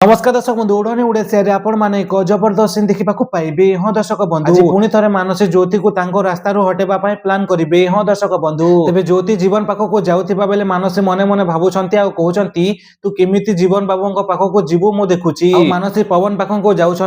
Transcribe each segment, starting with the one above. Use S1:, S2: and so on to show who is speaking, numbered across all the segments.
S1: नमस्कार दर्शक बंधु उड़ानी उड़ेसिया आपण माने एक जबरदस्त सीन देखा पाइबे। हाँ दर्शक बंधु आज पुणी थे मानसी ज्योति को रास्ता हटेबा प्लान करेंगे। हाँ दर्शक बंधु तेज ज्योति जीवन पाखक जाऊा बेले मानसी मने मने भावुंट कहते तू केमी जीवन बाबू पाखक जीवु मु देखुची। मानसी पवन पाखक जाऊँच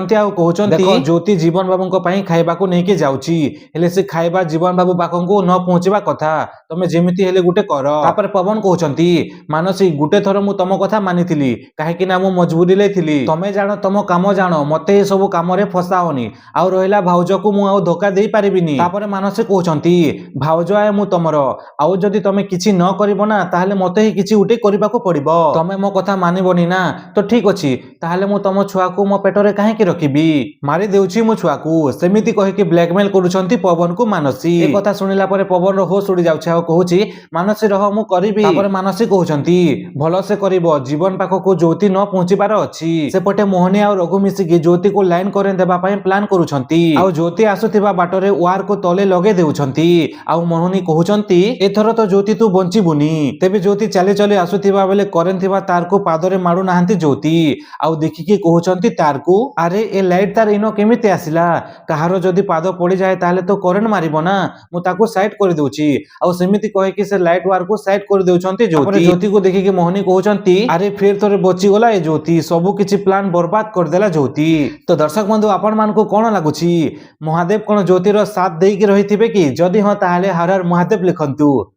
S1: ज्योति जीवन बाबू खाइबा नहीं जाऊँगी से खाइबा जीवन बाबू पाखक न पहुंचवा कथा तुम जमी हेले गोटे कर। पवन कहते मानसी गोटे थर मु तुम कथा मानी कहीं मजबूरी तमें जान तुम काम जान मत सब कम फसाओनी आउ रहा भाउज को मुझे धोखा दे पारिनी। मानसी कहते भाउज आए मु तुमर आउ जदि तुम किसी न करना ताहले मत ही किसी गोटे करने को पड़ो। तुम मो कथा मानबनी ना तो ठीक अच्छी ताहले मु तुम छुआ को मो पेटरे कहीं रखी मारी देउछि मो छुआ को सेमिति कहिके ब्लैकमेल करुछंती पवन को मानसी। ए कथा सुनिला परे पवन रो होश उड़ी जाउछि आ कहूछि मानसी रह मु करबी। तापर मानसी कहउछंती भलो से करिवो जीवन पाखको ज्योति न पहुंचीबार अछि। सेपटे मोहनी आ रघु मिसिकी ज्योति को लाइन करे देबा पई प्लान करुछंती आ ज्योति आसुथिबा बाटरे वार को तले लगे देउछंती। आ मोहनी कहउछंती एथर तो ज्योति तू बंचिबुनी। तेबे ज्योति चले चले आसुथिबा बेले करेंट थिबा तार को पादरे माडू नाहंती ज्योति आ देखिकी कहउछंती तार को अरे ए लाइट तार इनो केमिति आसिला कहारो जदि पाद पड़ी जाए ताले तो करेंट मारिबो ना मु ताको साइड कर देउची। आ सेमिति कहे कि से लाइट वार को साइड कर देउछंती ज्योति। ज्योति को देखिकी मोहनी कहउछंती अरे फिर तोरे बची गला ए ज्योति सबु किछि प्लान बर्बाद कर देला ज्योति। तो दर्शक बंधु आपण मानकु कोन लागुछि महादेव कोन ज्योतिर साथ देई कि रहिथिबे कि जदि हां ताहाले हर हर महादेव लिखंतु।